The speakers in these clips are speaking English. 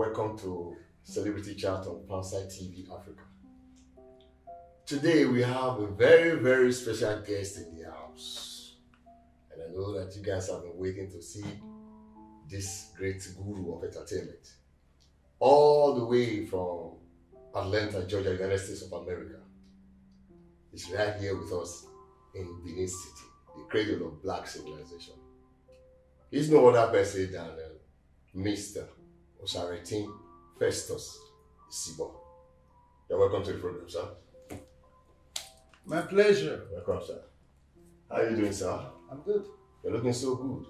welcome to Celebrity Chat on Panside TV Africa. Today we have a very, very special guest in the house. And I know that you guys have been waiting to see this great guru of entertainment. All the way from Atlanta, Georgia, United States of America. He's right here with us in Benin City, the cradle of black civilization. He's no other person than Mr. Osaretin Festus Isibor. You're welcome to the program, sir. My pleasure. Welcome, sir. How are you doing, sir? I'm good. You're looking so good.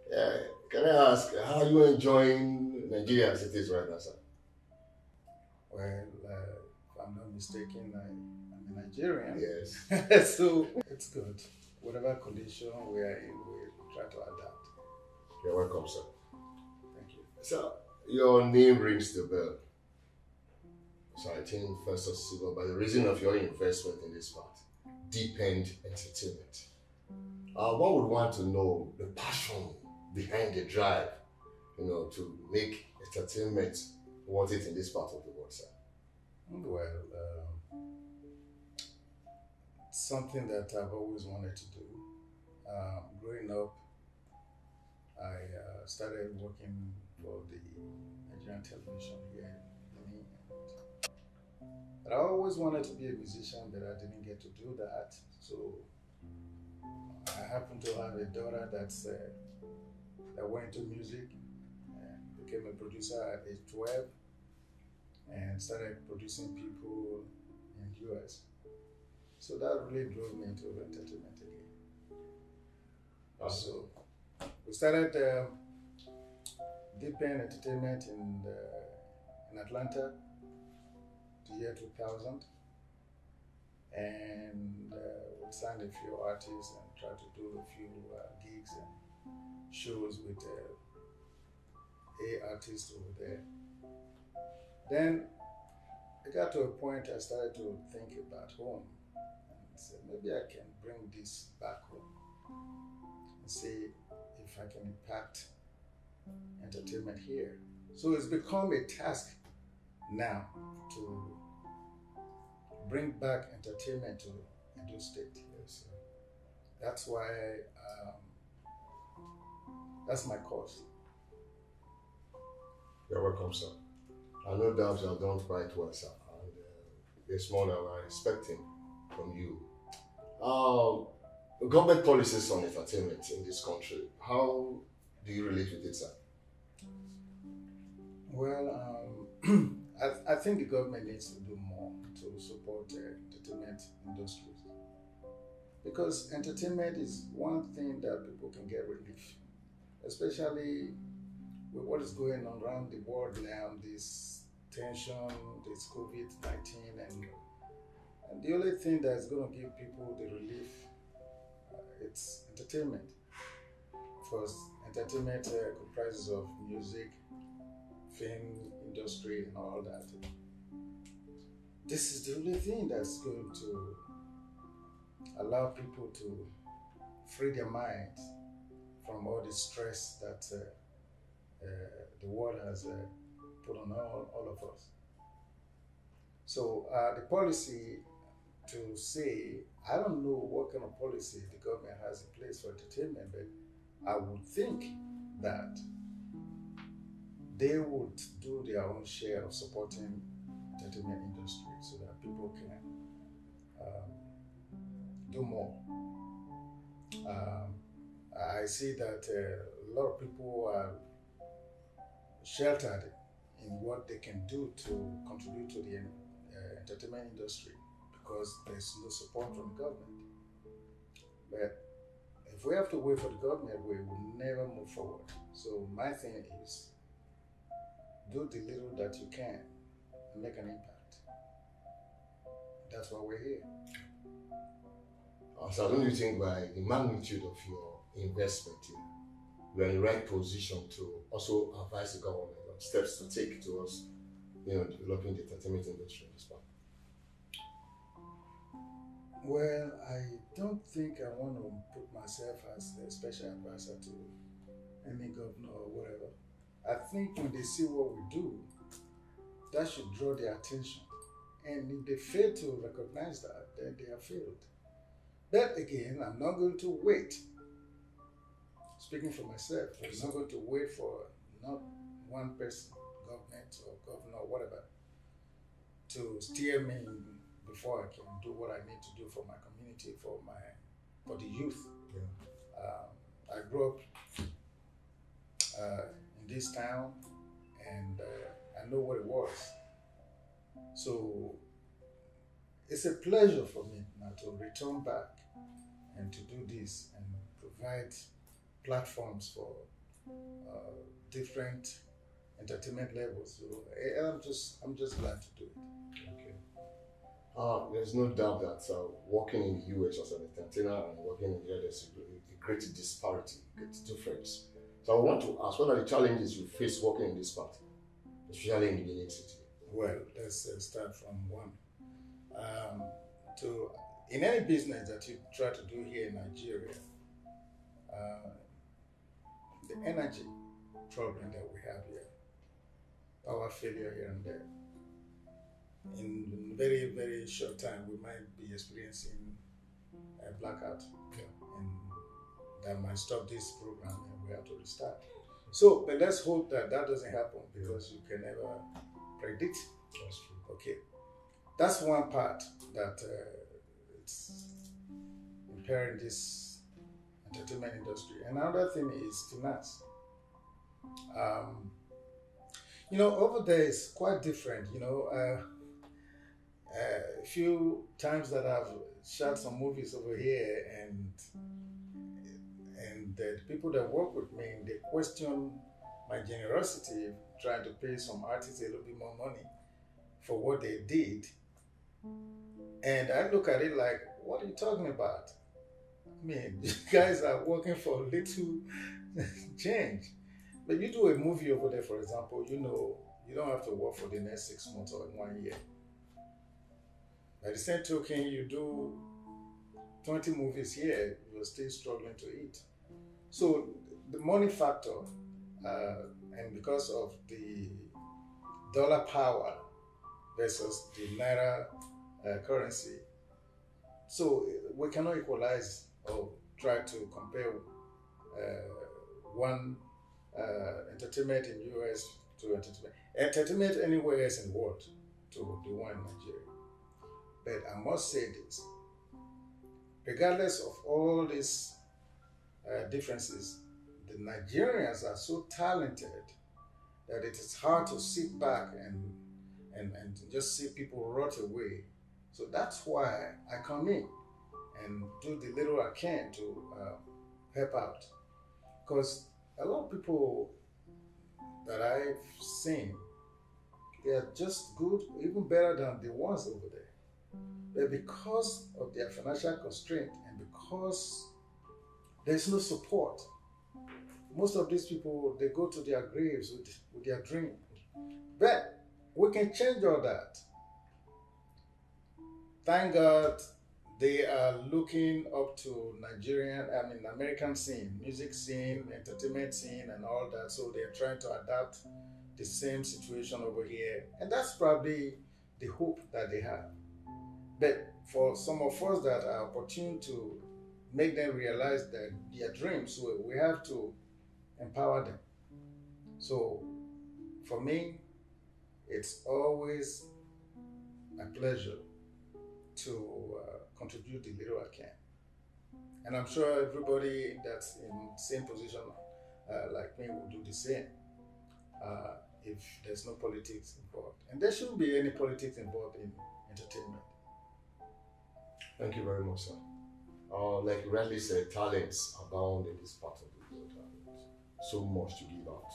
Yeah. Can I ask, how are you enjoying Nigeria as it is right now, sir? Well, if I'm not mistaken, I'm a Nigerian. Yes. So it's good. Whatever condition we are in, we try to adapt. You're welcome, sir. Thank you. Sir, your name rings the bell. So I think Festus Isibor, by the reason of your investment in this part, Deep End Entertainment. One would want to know the passion behind the drive, to make entertainment worth it in this part of the world, sir. Well, it's something that I've always wanted to do. Growing up, I started working for the Nigerian television here in Benin. But I always wanted to be a musician, but I didn't get to do that. So I happen to have a daughter that went into music and became a producer at age 12 and started producing people in the US. So that really drove me into entertainment again. So we started Deep End Entertainment in Atlanta, the year 2000. And we signed a few artists and tried to do a few gigs and shows with A artists over there. Then it got to a point I started to think about home and said maybe I can bring this back home and see if I can impact entertainment here. So it's become a task now to bring back entertainment to Edo State. Yes. That's why that's my cause. You're welcome, sir. I no doubt you have done quite well, sir. And it's more than we're expecting from you. Government policies on entertainment in this country, how do you relate with it, sir? Well, I think the government needs to do more to support the entertainment industries. Because entertainment is one thing that people can get relief, especially with what is going on around the world now, this tension, this COVID-19, and the only thing that's going to give people the relief, it's entertainment. Because entertainment comprises of music, film industry, and all that. This is the only thing that's going to allow people to free their minds from all the stress that the world has put on all of us. So the policy to say, I don't know what kind of policy the government has in place for entertainment, but I would think that they would do their own share of supporting entertainment industry so that people can do more. I see that a lot of people are sheltered in what they can do to contribute to the entertainment industry because there's no support from the government. But if we have to wait for the government, we will never move forward. So my thing is, do the little that you can and make an impact. That's why we're here. So don't you think by the magnitude of your investment, you're in the right position to also advise the government on steps to take towards, developing the entertainment industry in this part? Well, I don't think I want to put myself as a special advisor to any governor or whatever. I think when they see what we do, that should draw their attention. And if they fail to recognize that, then they have failed. But again, I'm not going to wait. Speaking for myself, I'm not going to wait for not one person, government or governor or whatever, to steer me before I can do what I need to do for my community, for the youth. I grew up in this town, and I know what it was. So it's a pleasure for me now to return back and to do this and provide platforms for different entertainment levels. So I'm just glad to do it. Okay. There's no doubt that working in the US as an entertainer and working in the there's a great disparity, great difference. So I want to ask, what are the challenges you face working in this part, especially in the Benin City? Well, let's start from one. In any business that you try to do here in Nigeria, the energy problem that we have here, our failure here and there, in very, very short time, we might be experiencing a blackout, and that might stop this program and we have to restart. So, but let's hope that that doesn't happen, because you can never predict. That's true. Okay, that's one part that it's impairing this entertainment industry. Another thing is finance. Over there it's quite different. A few times that I've shot some movies over here, and the people that work with me, they question my generosity, trying to pay some artists a little bit more money for what they did. And I look at it like, what are you talking about? I mean, you guys are working for little change. But you do a movie over there, for example, you don't have to work for the next 6 months or 1 year. By the same token, you do 20 movies here, you're still struggling to eat. So the money factor, and because of the dollar power versus the naira currency, so we cannot equalize or try to compare one entertainment in US to entertainment anywhere else in the world to the one in Nigeria. But I must say this, regardless of all these differences, the Nigerians are so talented that it is hard to sit back and just see people rot away. So that's why I come in and do the little I can to help out. Because a lot of people that I've seen, they are just good, even better than the ones over there. But because of their financial constraint and because there's no support, most of these people, they go to their graves with their dream. But we can change all that. Thank God they are looking up to American scene, music scene, entertainment scene, and all that. So they're trying to adapt the same situation over here. And that's probably the hope that they have. But for some of us that are opportune to make them realize that their dreams, so we have to empower them. So for me, it's always a pleasure to contribute the little I can. And I'm sure everybody that's in the same position like me will do the same if there's no politics involved. And there shouldn't be any politics involved in entertainment. Thank you very much, sir. Like you rightly said, talents abound in this part of the world. So much to give out.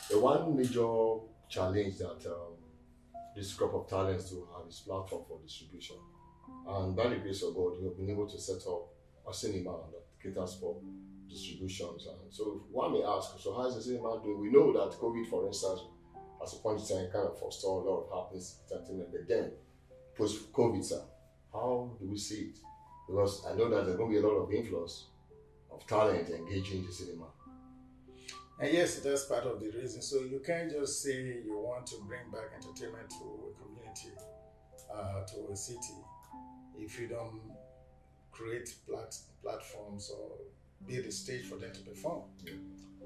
The one major challenge that this crop of talents to have is platform for distribution. And by the grace of God, you have been able to set up a cinema that caters for distributions. And so one may ask, so how is the cinema doing? We know that COVID, for instance, at a point in time, kind of forestalled a lot of happiness entertainment. But then, post-COVID, sir, how do we see it? Because I know that there's going to be a lot of influx of talent engaging the cinema. And yes, that's part of the reason. So you can't just say you want to bring back entertainment to a community, to a city, if you don't create platforms or build a stage for them to perform.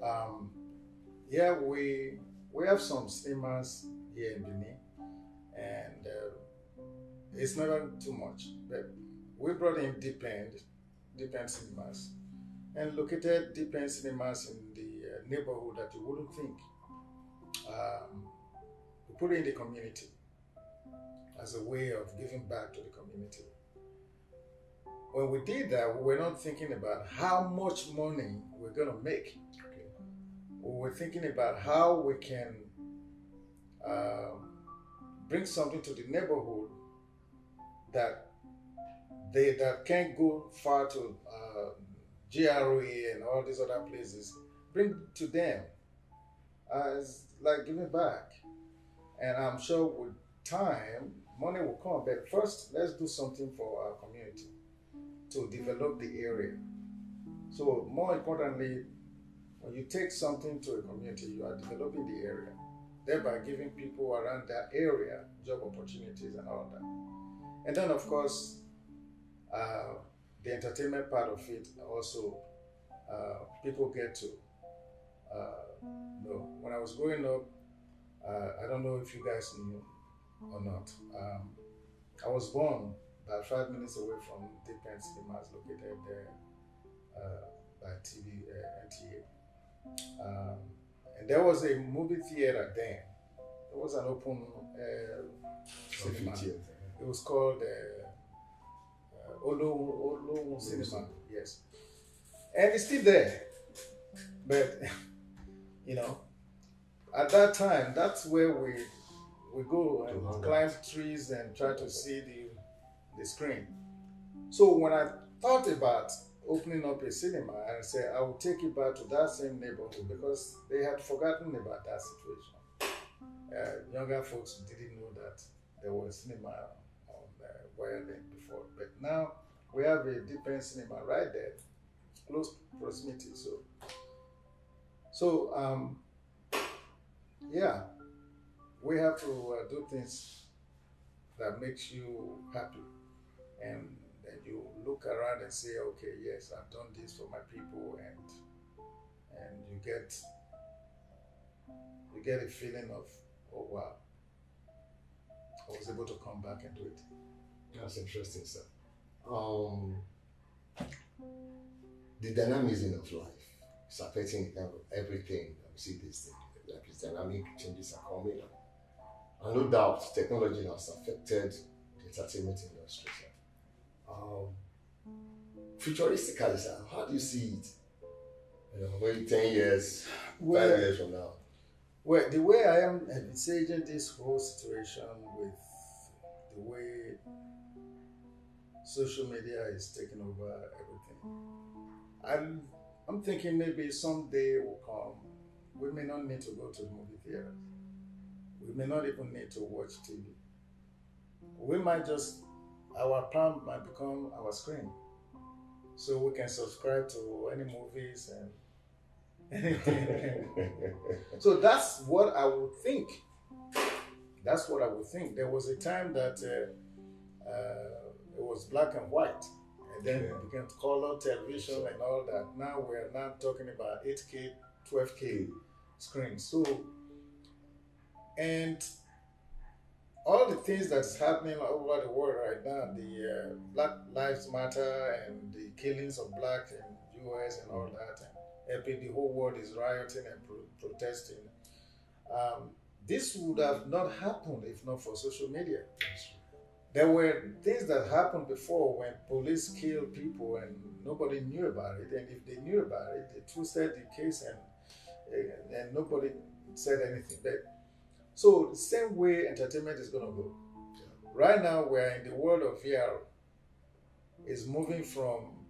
Um, yeah, we have some cinemas here in Benin, and it's never too much. But we brought in Deep End cinemas, and located Deep End cinemas in the neighborhood that you wouldn't think. We put it in the community as a way of giving back to the community. When we did that, we were not thinking about how much money we're going to make. Okay. We were thinking about how we can bring something to the neighborhood that can't go far to GRA and all these other places. Bring to them as like giving back. And I'm sure with time, money will come. But first, let's do something for our community to develop the area. So more importantly, when you take something to a community, you are developing the area, thereby giving people around that area job opportunities and all that. And then of course, the entertainment part of it also, people get to know. When I was growing up, I don't know if you guys knew or not, I was born about 5 minutes away from Deep End Cinemas located there by TV NTA. And there was a movie theater then. It was an open cinema. It was called Olo Cinema, yes. And it's still there. But, you know, at that time, that's where we go and climb trees and try to see the screen. So when I thought about opening up a cinema, I said I would take it back to that same neighborhood because they had forgotten about that situation. Younger folks didn't know that there was a cinema on where they before, but now we have a Deep End cinema right there, close proximity. So yeah, we have to do things that makes you happy, and then you look around and say, okay, yes, I've done this for my people, and you get a feeling of, oh wow, I was able to come back and do it. That's interesting, sir. The dynamism of life is affecting everything that we see these days. Like it's dynamic, changes are coming. And no doubt, technology has affected the entertainment industry, sir. Futuristically, sir, how do you see it? You know, maybe 10 years, 5 years from now. Well, the way I am envisaging this whole situation with the way social media is taking over everything, I'm thinking maybe someday will come. We may not need to go to the movie theaters. We may not even need to watch TV. We might just, our palm might become our screen. So we can subscribe to any movies and anything. So that's what I would think. That's what I would think. There was a time that it was black and white, and then it became color television and all that. Now we're now talking about 8K, 12K screens. So, and all the things that's happening all over the world right now, the Black Lives Matter and the killings of blacks in US and all that, and the whole world is rioting and protesting. This would have not happened if not for social media. There were things that happened before when police killed people and nobody knew about it, and if they knew about it, they twisted the case and nobody said anything. But so the same way entertainment is going to go. Right now we're in the world of VR. It's moving from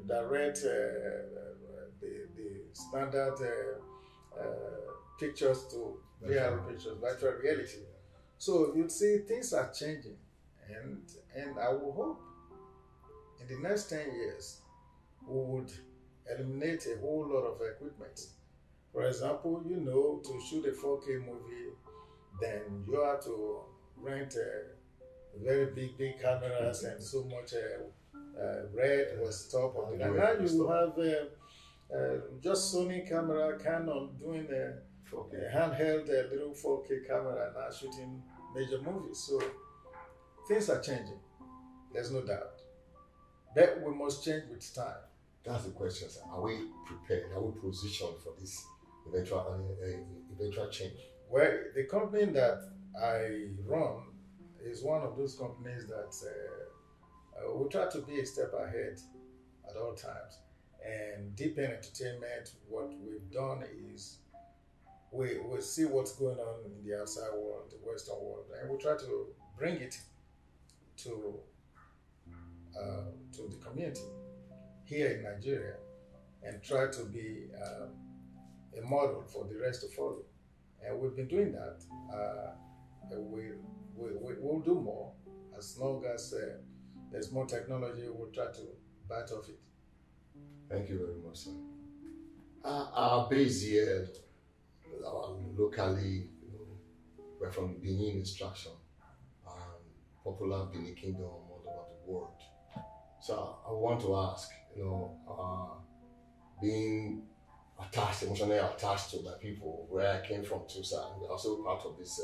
direct, the standard pictures to VR pictures, virtual reality. So you'd see things are changing, and I will hope in the next 10 years we would eliminate a whole lot of equipment For example, you know, to shoot a 4K movie, then you have to rent a very big cameras and so much red was top of it. And now you have just Sony camera, Canon doing a handheld little 4K camera now shooting major movies. So things are changing. There's no doubt. But we must change with time. That's the question, sir. Are we prepared? Are we positioned for this eventual change? Well, the company that I run is one of those companies that we try to be a step ahead at all times. And Deep End Entertainment, what we've done is we see what's going on in the outside world, the Western world, and we try to bring it to the community here in Nigeria and try to be a model for the rest to follow. And we've been doing that. We'll do more as long as there's more technology. We'll try to bite off it. Thank you very much, sir. Our base here, locally, we're from Benin Extraction, popular Benin Kingdom all over the world. So I want to ask, being attached, emotionally attached to my people, where I came from too, sir, and we're also part of this,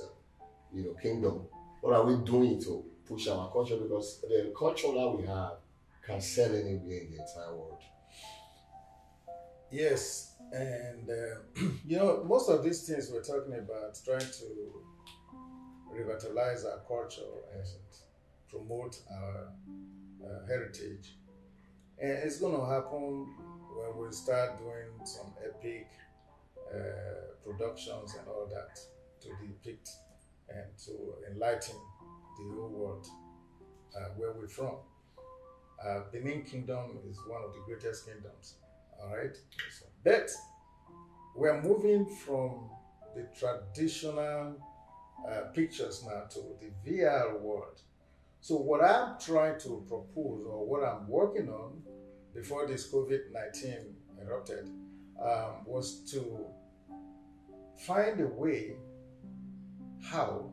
kingdom. What are we doing to push our culture? Because the culture that we have can sell anywhere in the entire world. Yes, and most of these things we're talking about, trying to revitalize our culture and promote our heritage, and it's going to happen when we start doing some epic productions and all that to depict and to enlighten the whole world where we're from. Benin Kingdom is one of the greatest kingdoms. All right, but we're moving from the traditional pictures now to the VR world. So what I'm trying to propose, or what I'm working on before this COVID-19 erupted, was to find a way how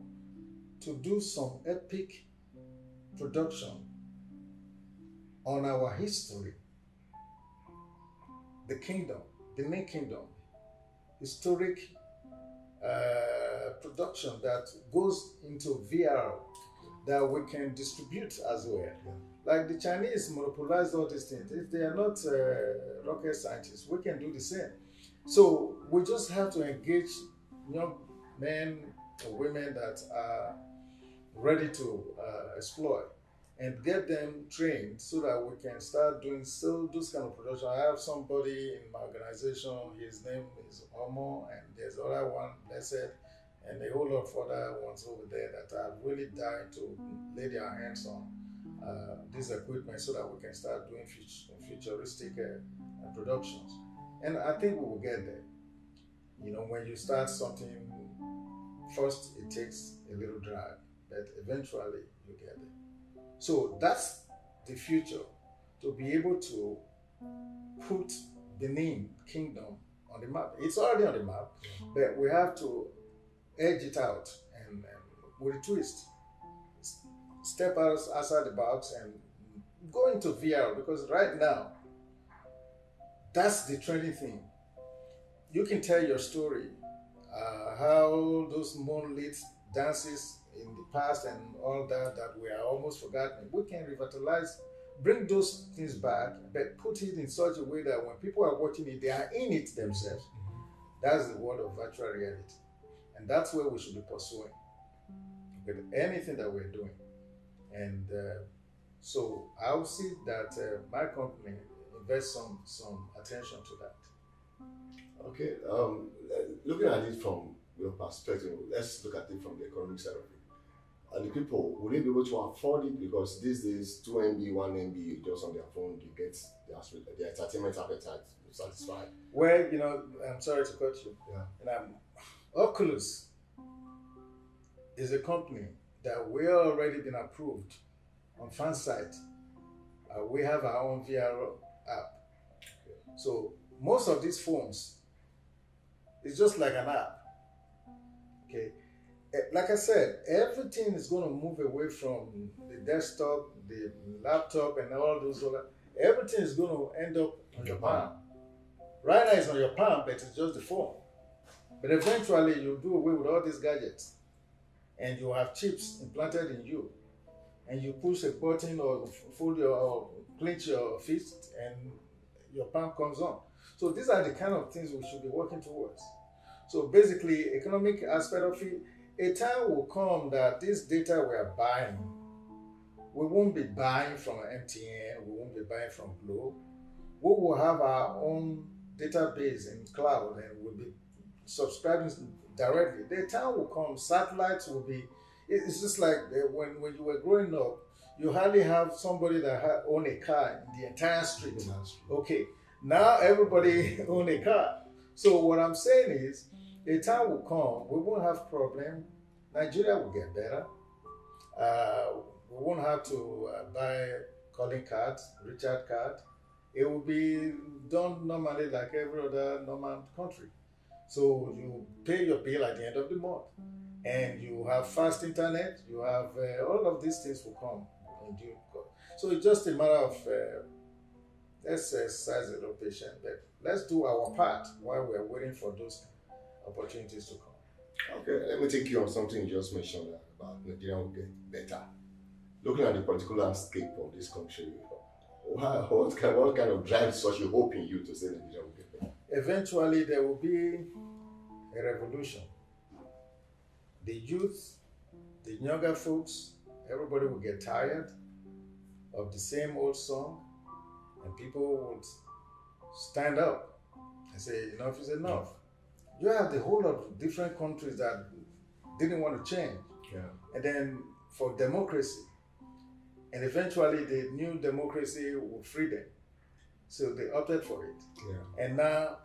to do some epic production on our history. The kingdom, the main kingdom, historic production that goes into VR that we can distribute as well. Yeah. Like the Chinese monopolize all these things. If they are not rocket scientists, we can do the same. So we just have to engage young men and women that are ready to explore and get them trained so that we can start doing those kind of production. I have somebody in my organization, his name is Omo, and there's other one, Blessed, and a whole lot of other ones over there that are really dying to lay their hands on this equipment so that we can start doing futuristic productions. And I think we will get there. When you start something, first it takes a little drag, but eventually you get there. So that's the future, to be able to put Benin Kingdom on the map. It's already on the map, but we have to edge it out and with a twist. Step outside the box and go into VR, because right now, that's the trending thing. You can tell your story, how those moonlit dances in the past and all that we are almost forgotten. We can revitalize, bring those things back, but put it in such a way that when people are watching it, they are in it themselves. That's the world of virtual reality. And that's where we should be pursuing with anything that we're doing. And so I'll see that my company invests some attention to that. Okay, looking at it from your perspective, let's look at it from the economic side of it. And the people, will they be able to afford it? Because these days, 2 MB, 1 MB, just on their phone, you get their entertainment appetite satisfied. Well, I'm sorry to cut you. Yeah. And Oculus is a company that we already been approved on Fansite. We have our own VR app. So most of these phones It's just like an app. Okay. Like I said, everything is going to move away from the desktop, the laptop, and all those other. Everything is going to end up on your palm. Right now it's on your palm, but it's just the phone. But eventually you'll do away with all these gadgets, and you have chips implanted in you, and you push a button or fold your or clench your fist, and your palm comes on. So these are the kind of things we should be working towards. So basically, economic aspect of it, a time will come that this data we are buying, we won't be buying from MTN, we won't be buying from Globe. We will have our own database in cloud, and we'll be subscribing directly. The time will come, satellites will be, it's just like when you were growing up, you hardly have somebody that own a car in the entire street. Okay, now everybody own a car. So what I'm saying is, a time will come, we won't have problem. Nigeria will get better. We won't have to buy calling cards, recharge card. It will be done normally like every other normal country. So you pay your bill at the end of the month, and you have fast internet. You have all of these things will come in due course. So it's just a matter of let's exercise a little patience, but let's do our part while we're waiting for those opportunities to come. Okay, let me take you on something you just mentioned about Nigeria will get better. Looking at the political landscape of this country, what kind of drive such a hope in you to say Nigeria will get better? Eventually, there will be a revolution. The youth, the younger folks, everybody will get tired of the same old song, and people would stand up and say, enough is enough. You have the whole of different countries that didn't want to change. Yeah. And then for democracy, and eventually the new democracy will free them. So they opted for it. Yeah. And now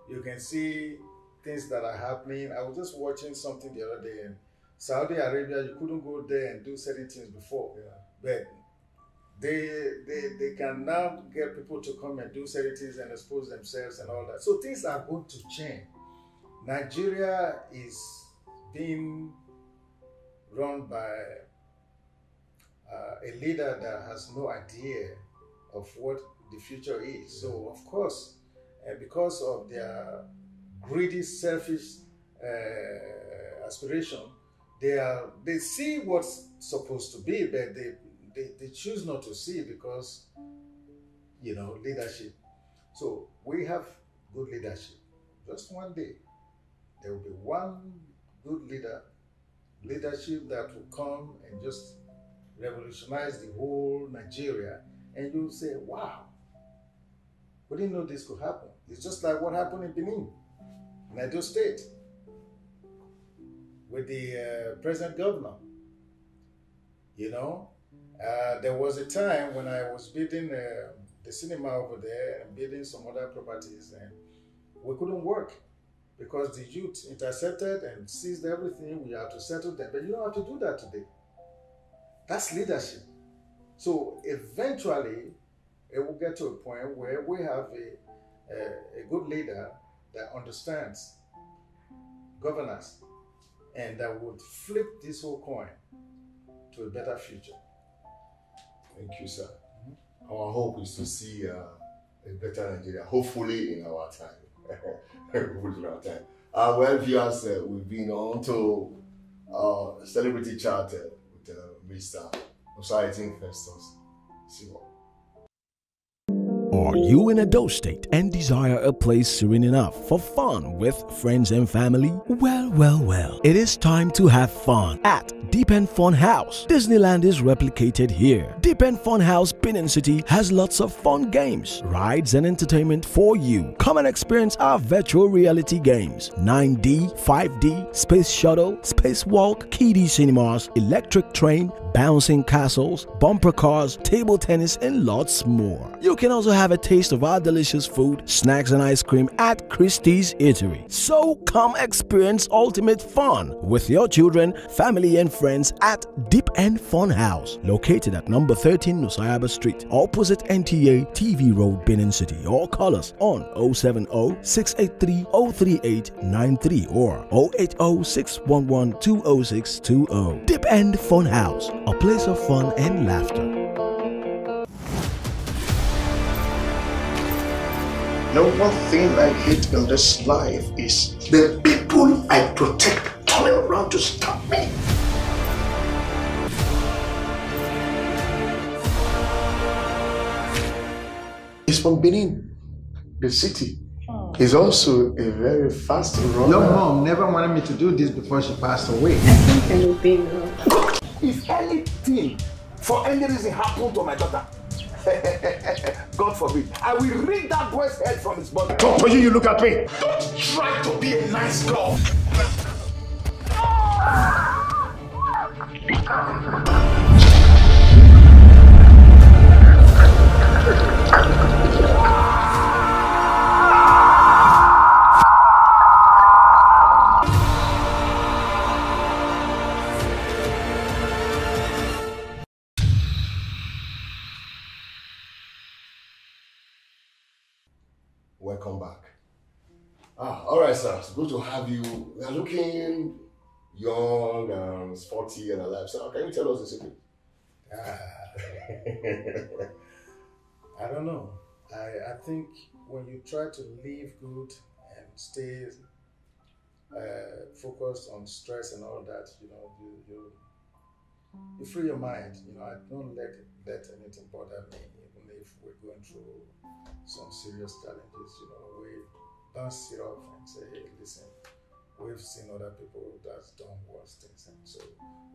you can see things that are happening. I was just watching something the other day in Saudi Arabia. You couldn't go there and do certain things before. Yeah. But they can now get people to come and do certain things and expose themselves and all that. So things are going to change. Nigeria is being run by a leader that has no idea of what the future is. So of course, because of their greedy, selfish aspiration, they see what's supposed to be, but they choose not to see because, leadership. So we have good leadership. Just one day, there will be one good leadership that will come and just revolutionize the whole Nigeria, and you'll say, wow, we didn't know this could happen. It's just like what happened in Benin, in Edo State, with the present governor. There was a time when I was building the cinema over there and building some other properties, and we couldn't work because the youth intercepted and seized everything. We had to settle them, but you don't have to do that today. That's leadership. So eventually, it will get to a point where we have a good leader that understands governance and that would flip this whole coin to a better future. Thank you, sir. Mm-hmm. Our hope is to see a better Nigeria, hopefully in our time. Hopefully in our time. Well, viewers, we've been on to Celebrity Chat with Mr. Festus Isibor. Are you in a Edo State and desire a place serene enough for fun with friends and family? Well, it is time to have fun at Deep End Fun House. Disneyland is replicated here. Deep End Fun House, Benin City has lots of fun games, rides and entertainment for you. Come and experience our virtual reality games, 9D, 5D, Space Shuttle, Spacewalk, kiddie cinemas, electric train, bouncing castles, bumper cars, table tennis and lots more. You can also have have a taste of our delicious food, snacks and ice cream at Christie's Eatery. So come experience ultimate fun with your children, family and friends at Deep End Fun House, located at number 13 Nusayaba Street, opposite NTA TV Road, Benin City, or call us on 070-683-03893 or 080-611-20620. Deep End Fun House, a place of fun and laughter. No, one thing I hate in this life is the people I protect turning around to stop me. He's from Benin, the city. He's also a very fast runner. Your mom never wanted me to do this before she passed away. I think I will be now. If anything, for any reason, happened to my daughter, God forbid, I will rip that boy's head from his body. Don't you look at me. Don't try to be a nice girl. Welcome back. All right, sir. It's good to have you. You're looking young and sporty and alive. So, can you tell us the secret? I don't know. I think when you try to live good and stay focused on stress and all that, you free your mind. I don't let anything bother me, even if we're going through some serious challenges. We don't sit up and say, hey, listen, we've seen other people that's done worse things, and so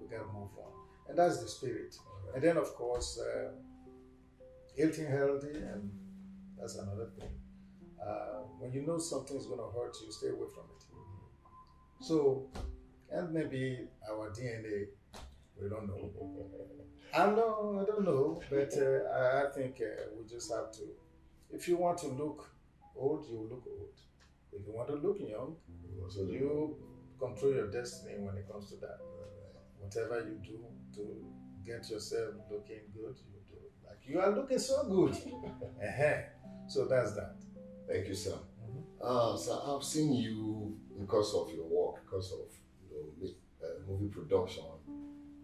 we gotta move on. And that's the spirit. And then, of course, eating healthy, and that's another thing. When you know something's gonna hurt you, stay away from it. So, and maybe our DNA, we don't know. I don't know, but I think we just have to. If you want to look old, you look old. If you want to look young, you control your destiny when it comes to that. Whatever you do to get yourself looking good, you do. Like you are looking so good. So that's that. Thank you, sir. So I've seen you because of your work, because of movie production.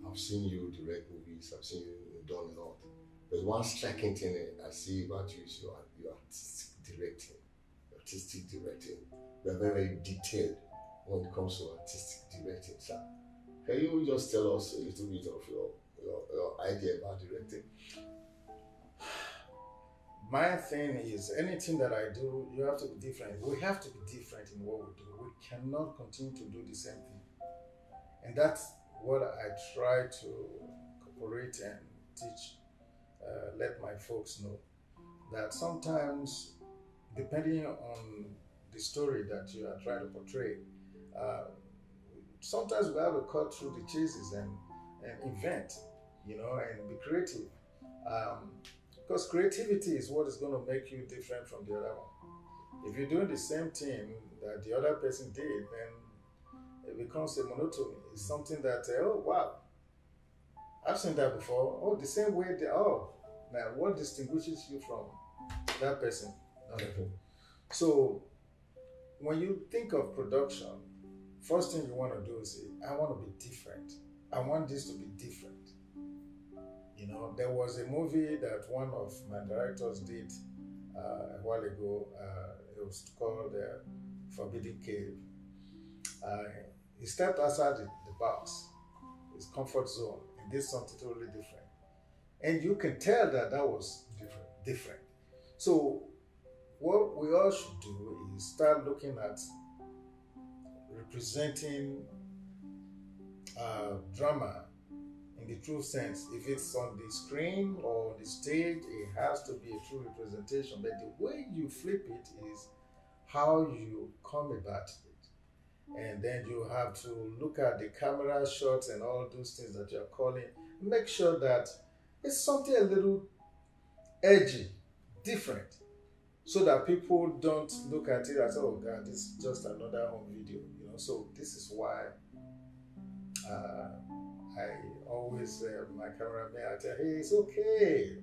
I've seen you direct movies. I've seen you done a lot. There's one striking thing I see about you is your artistic directing. You are very, very detailed when it comes to artistic directing, sir. Can you just tell us a little bit of your idea about directing? My thing is, anything that I do, you have to be different. We have to be different in what we do. We cannot continue to do the same thing. And that's what I try to incorporate and teach, let my folks know. That sometimes, depending on the story that you are trying to portray, sometimes we have to cut through the chases and invent, and be creative. Because creativity is what is going to make you different from the other one. If you're doing the same thing that the other person did, then it becomes a monotony. It's something that, oh, wow, I've seen that before. Oh, the same way, now what distinguishes you from that person? Nothing. So when you think of production, first thing you want to do is say, I want to be different. I want this to be different. There was a movie that one of my directors did a while ago. It was called Forbidden Cave. He stepped outside the box, his comfort zone, and did something totally different. And you can tell that was different. So what we all should do is start looking at representing drama in the true sense. If it's on the screen or on the stage, it has to be a true representation. But the way you flip it is how you come about it. And then you have to look at the camera shots and all those things that you're calling. Make sure that it's something a little edgy, different, so that people don't look at it as, oh God, this is just another home video, you know. So this is why I always, my cameraman, I tell, hey, it's okay.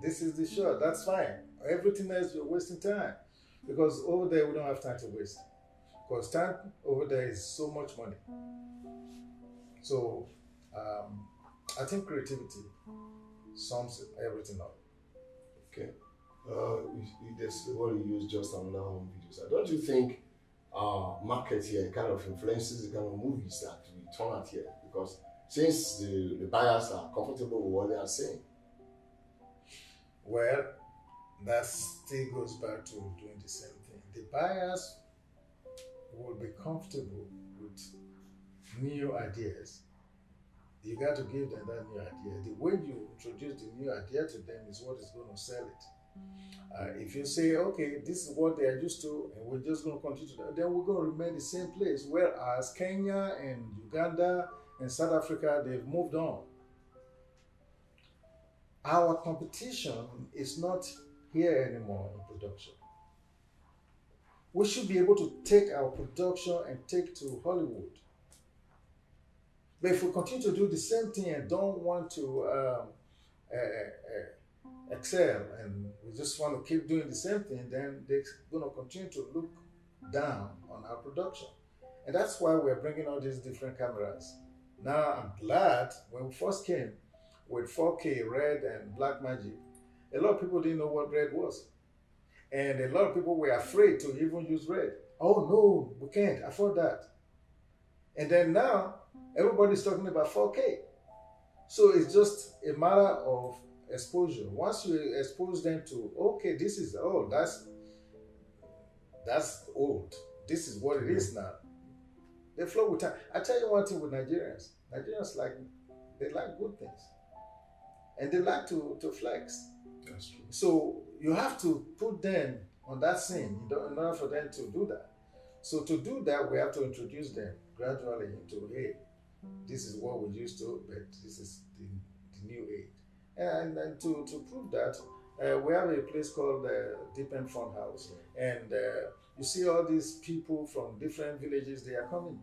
This is the shot, that's fine. Everything else, you're wasting time. Because over there, we don't have time to waste. Because time over there is so much money. So I think creativity sums everything up. Okay. That's what you use just another home videos. Don't you think market here kind of influences the kind of movies that we turn at here? Because since the buyers are comfortable with what they are saying. Well, that still goes back to doing the same thing. The buyers will be comfortable with new ideas. You got to give them that new idea. The way you introduce the new idea to them is what is going to sell it. If you say, okay, this is what they are used to, and we're just going to continue to do that, then we're going to remain the same place. Whereas Kenya and Uganda and South Africa, they've moved on. Our competition is not here anymore in production. We should be able to take our production and take to Hollywood. But if we continue to do the same thing and don't want to excel, and we just want to keep doing the same thing, then they're going to continue to look down on our production. And that's why we're bringing all these different cameras. Now, I'm glad when we first came with 4K red and black magic, a lot of people didn't know what red was. And a lot of people were afraid to even use red. Oh no, we can't afford that. And then now, everybody's talking about 4K. So it's just a matter of exposure. Once you expose them to, okay, this is, oh, that's old. This is what it is now. They flow with time. I tell you one thing with Nigerians. Nigerians they like good things. And they like to flex. That's true. So you have to put them on that scene in order for them to do that. So to do that, we have to introduce them gradually into, hey, this is what we used to, but this is the new age. And to prove that, we have a place called Deep End Fun House. And you see all these people from different villages, they are coming,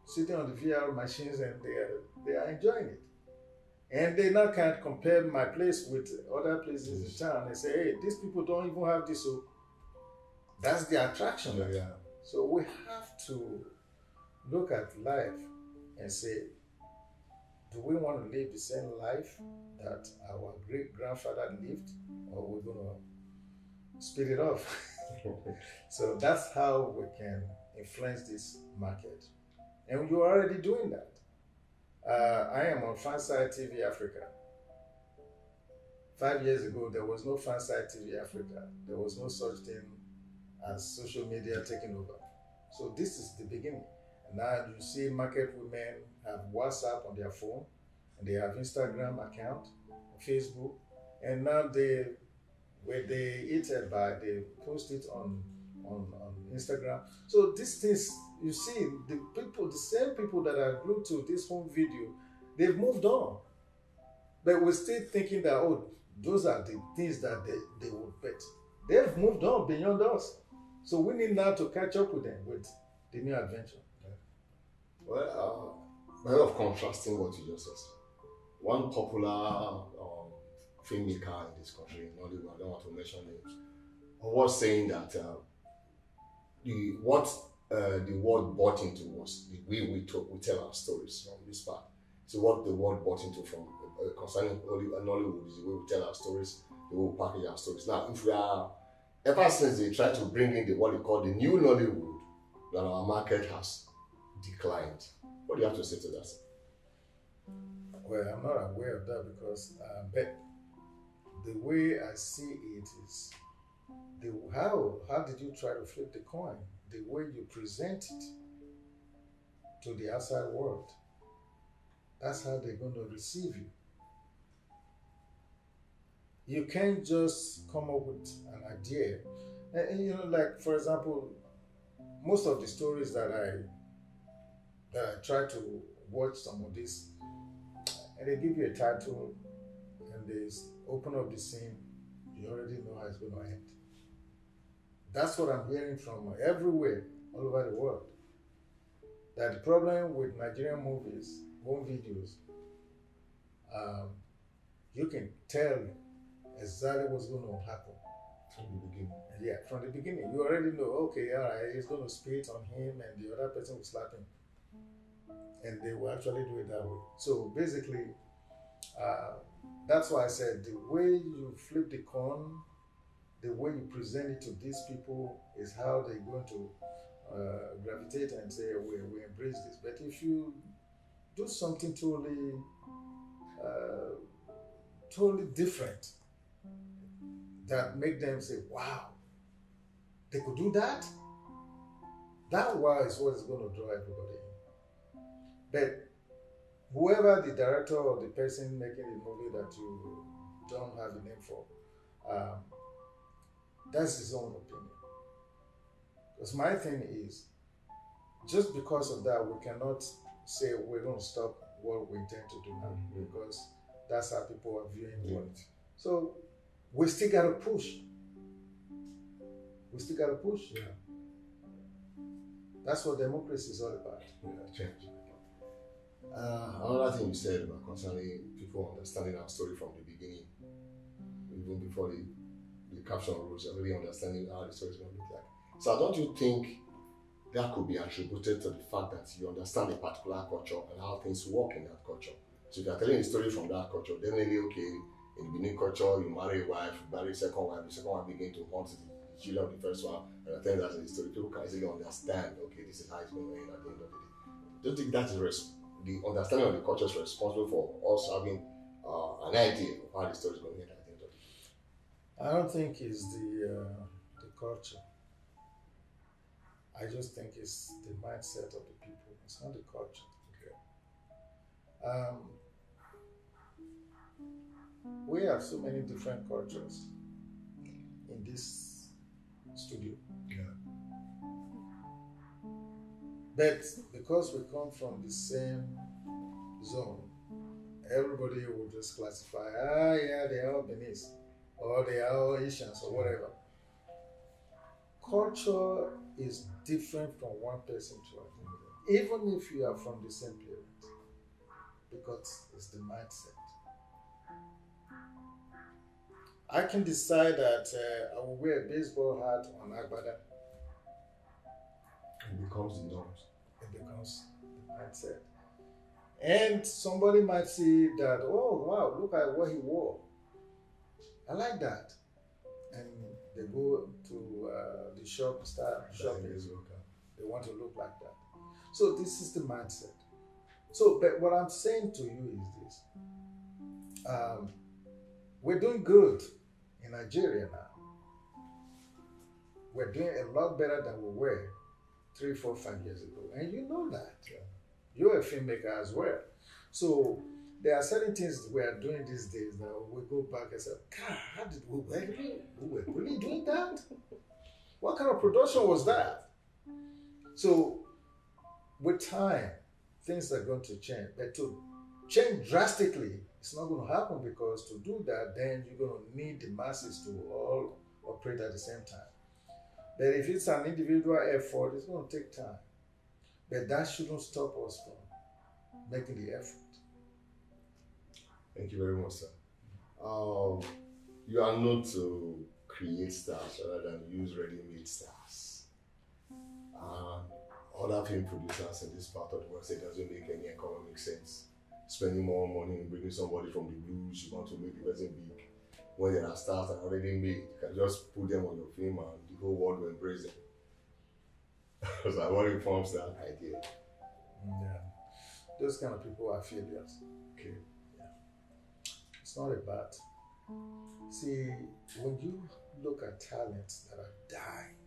sitting on the VR machines, and they are enjoying it. And they now can't compare my place with other places in town. They say, hey, these people don't even have this, so that's the attraction. Yeah. So we have to look at life and say, do we want to live the same life that our great-grandfather lived, or we're going to speed it up? So that's how we can influence this market. And you're already doing that. I am on Fanside TV Africa. 5 years ago, there was no Fanside TV Africa. There was no such thing as social media taking over. So this is the beginning. Now you see market women have WhatsApp on their phone, and they have Instagram account, Facebook, and now where they eat it by, they post it on Instagram. So these things, you see, the same people that are glued to this home video, they've moved on. But we're still thinking that, oh, those are the things that they would bet. They've moved on beyond us. So we need now to catch up with them with the new adventure. Well, way of contrasting what you just said. One popular filmmaker in this country, in Hollywood, I don't want to mention names, was saying that the world bought into was the way we tell our stories from this part. So what the world bought into from concerning Hollywood is the way we tell our stories, the way we package our stories. Now, if we are, ever since they tried to bring in what they call the new Nollywood, that our market has declined. What do you have to say to that? Well, I'm not aware of that because but the way I see it is how did you try to flip the coin? The way you present it to the outside world. That's how they're going to receive you. You can't just come up with an idea. And you know, like for example, most of the stories that I try to watch some of this, and they give you a title, and they open up the scene, you already know how it's going to end. That's what I'm hearing from everywhere, all over the world. That the problem with Nigerian movies, home videos, you can tell exactly what's going to happen. From the beginning. Yeah, from the beginning. You already know, okay, all right, he's going to spit on him and the other person will slap him. And they will actually do it that way. So basically, that's why I said the way you flip the coin, the way you present it to these people is how they're going to gravitate and say, we embrace this. But if you do something totally different, that make them say, wow, they could do that? That wow is what is going to draw everybody in. But whoever the director or the person making the movie that you don't have a name for, that's his own opinion. Because my thing is, just because of that, we cannot say we're going to stop what we intend to do now, because that's how people are viewing it. So we still got to push. We still got to push. Yeah. That's what democracy is all about. Yeah, change. Another thing you said about concerning people understanding our story from the beginning, even before the caption rules, already understanding how the story is going to look like. So don't you think that could be attributed to the fact that you understand a particular culture and how things work in that culture? So if you're telling a story from that culture, then maybe, okay, in the Benin culture, you marry a wife, you marry a second wife, the second one begin to hunt the children of the first one, and I think that's the story. People can easily understand, okay, this is how it's going to end at the end of the day. Don't think that is the understanding of the culture is responsible for us having an idea of how the story is going to end at the end of the day? I don't think it's the culture. I just think it's the mindset of the people. It's not the culture. Okay. We have so many different cultures in this studio. Yeah. But because we come from the same zone, everybody will just classify, yeah, they are all Beninese, or they are all Asians, or whatever. Culture is different from one person to another, even if you are from the same parents, because it's the mindset. I can decide that I will wear a baseball hat on Agbada. It becomes the norms. It becomes the mindset. And somebody might see that, oh, wow, look at what he wore. I like that. And they go to the shop, start shopping. They want to look like that. So this is the mindset. So, but what I'm saying to you is this. We're doing good in Nigeria now. We're doing a lot better than we were 3, 4, 5 years ago. And you know that. You're a filmmaker as well. So there are certain things we are doing these days that we go back and say, God, how did we were really doing that? What kind of production was that? So with time, things are going to change. But to change drastically, it's not going to happen, because to do that, then you're going to need the masses to all operate at the same time. But if it's an individual effort, it's going to take time. But that shouldn't stop us from making the effort. Thank you very much, sir. You are known to create stars rather than use ready-made stars. Other film producers in this part of the world say it doesn't make any economic sense. Spending more money in bringing somebody from the blues, you want to make the person big. When there are stars that are already made, you can just put them on your film and the whole world will embrace them. So I want to inform that idea. Yeah. Those kind of people are failures. Okay. Yeah. It's not about. See, when you look at talents that are dying,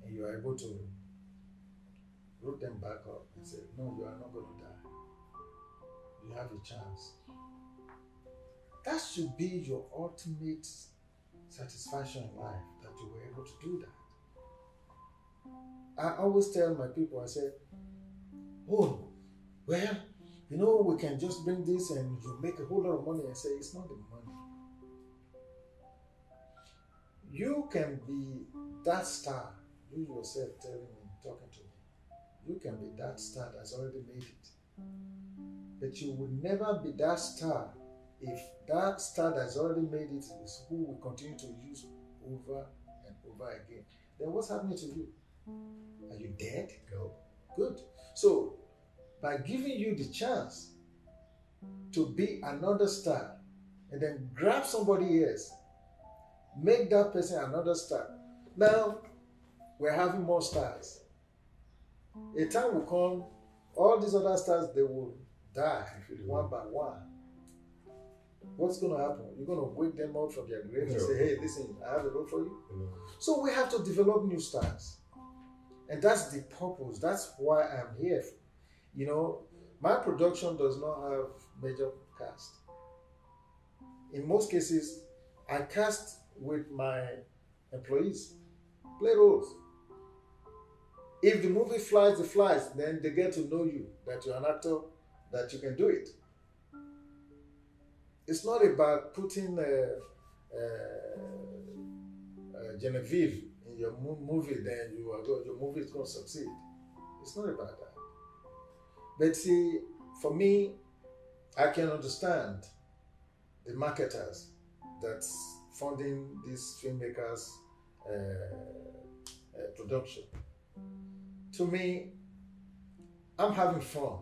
and you are able to root them back up and say, no, you are not going to die. You have a chance. That should be your ultimate satisfaction in life, that you were able to do that. I always tell my people, I say, oh, well, we can just bring this and you make a whole lot of money. I say, it's not the money. You can be that star. You yourself telling me, talking to me. You can be that star that's already made it. But you will never be that star if that star that's already made it is who we continue to use over and over again. Then what's happening to you? Are you dead? No. Good. So, by giving you the chance to be another star and then grab somebody else, make that person another star. Now, we're having more stars. A time will come, all these other stars, they will die one by one. What's going to happen? You're going to wake them up from their grave and say, hey, listen, I have a role for you. So we have to develop new stars. And that's the purpose. That's why I'm here. You know, my production does not have major cast. In most cases, I cast with my employees, play roles. If the movie flies, it flies. Then they get to know you, that you're an actor, that you can do it. It's not about putting Genevieve in your movie, then your movie is going to succeed. It's not about that. But see, for me, I can understand the marketers that's funding these filmmakers' production. To me, I'm having fun.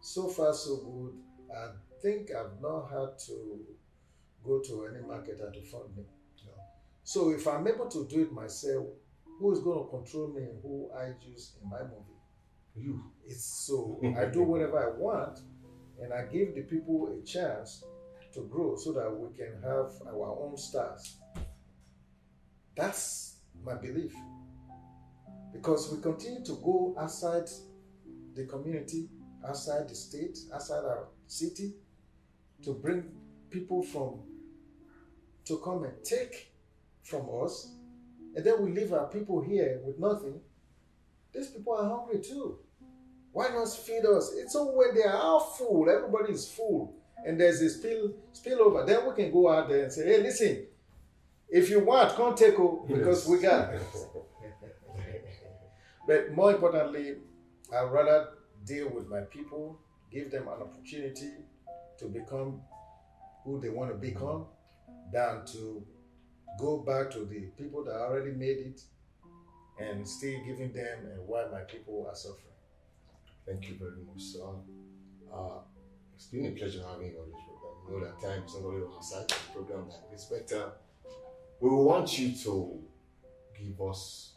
So far, so good. I think I've not had to go to any marketer to fund me. No. So if I'm able to do it myself, who is going to control me and who I use in my movie? You. It's so I do whatever I want, and I give the people a chance to grow so that we can have our own stars. That's my belief. Because we continue to go outside the community, outside the state, outside our city, to bring people to come and take from us, and then we leave our people here with nothing. These people are hungry too. Why not feed us? It's so when they are all full, everybody is full, and there's a spillover, then we can go out there and say, hey, listen, if you want, come take over, because we got it. But more importantly, I'd rather deal with my people, give them an opportunity to become who they want to become, than to go back to the people that already made it and still giving them and while my people are suffering. Thank you very much, sir. It's been a pleasure having you on this program. I know that time is not only on our side of the program like this, but we want you to give us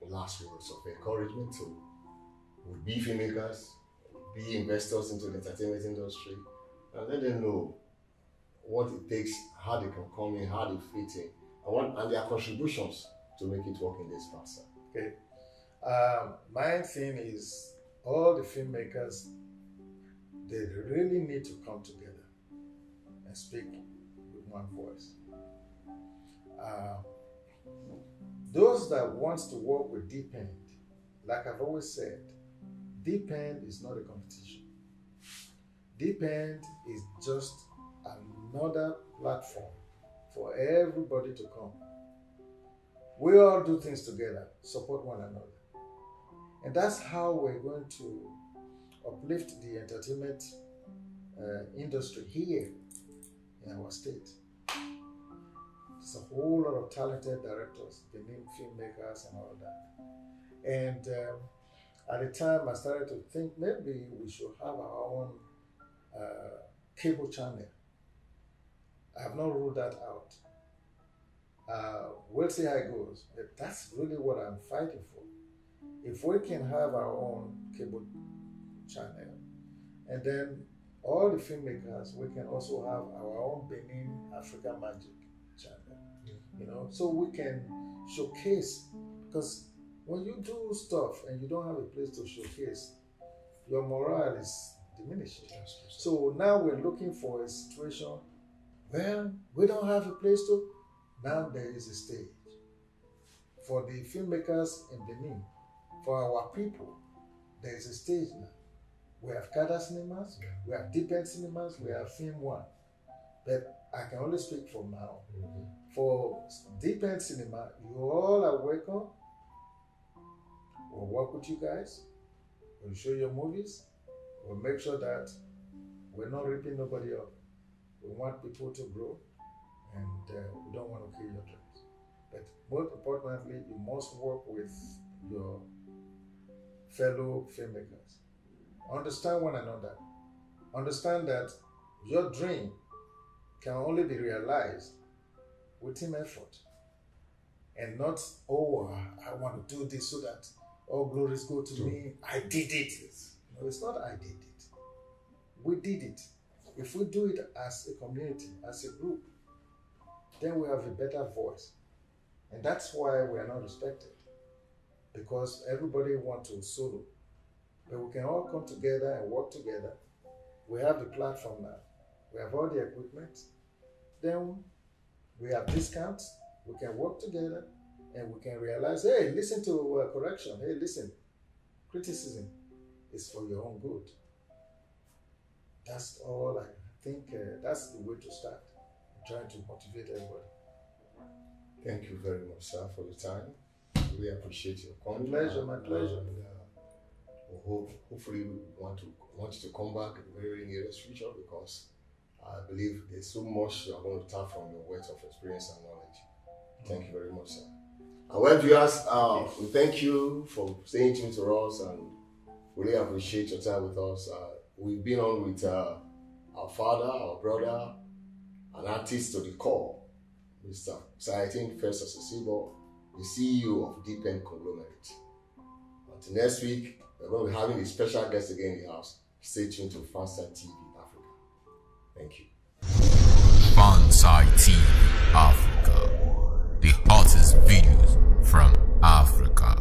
last words of encouragement to would-be filmmakers, be investors into the entertainment industry, and let them know what it takes, how they can come in, how they fit in, and their contributions to make it work in this process. Okay. My thing is, all the filmmakers, they really need to come together and speak with one voice. Those that wants to work with Deep End, like I've always said, Deep End is not a competition. Deep End is just another platform for everybody to come. We all do things together, support one another. And that's how we're going to uplift the entertainment industry here in our state. There's a whole lot of talented directors, Benin filmmakers and all that. And at the time I started to think maybe we should have our own cable channel. I have not ruled that out. We'll see how it goes, but that's really what I'm fighting for. If we can have our own cable channel, and then all the filmmakers, we can also have our own Benin Africa Magic channel, you know, so we can showcase, because when you do stuff and you don't have a place to showcase, your morale is diminished. So now we're looking for a situation where we don't have a place to, now there is a stage for the filmmakers in Benin. For our people, there is a stage now. We have Kada Cinemas, we have Deep End Cinemas, we have Film One. But I can only speak for now. For Deep End Cinema, you all are welcome. We'll work with you guys. We'll show your movies. We'll make sure that we're not ripping nobody up. We want people to grow, and we don't want to kill your dreams. But most importantly, you must work with your fellow filmmakers. Understand one another. Understand that your dream can only be realized with team effort. And not, oh, I want to do this so that all glories go to me. I did it. No, it's not I did it. We did it. If we do it as a community, as a group, then we have a better voice. And that's why we are not respected. Because everybody wants to solo. But we can all come together and work together. We have the platform now. We have all the equipment. Then we have discounts. We can work together and we can realize, hey, listen to correction. Hey, listen, criticism is for your own good. That's all I think. That's the way to start. I'm trying to motivate everybody. Thank you very much, sir, for your time. Really appreciate your coming. My pleasure. Hopefully, we want you to come back in the very nearest future, because I believe there's so much you are going to tap from your wealth of experience and knowledge. Thank you very much, sir. And well, viewers, we thank you for staying tuned to us and really appreciate your time with us. We've been on with our father, our brother, an artist to the core, Mr. Festus Isibor, the CEO of Deep End Conglomerate. Until next week, we're going to be having a special guest again in the house. Stay tuned to Fanside TV Africa. Thank you. Fanside TV Africa, the hottest videos from Africa.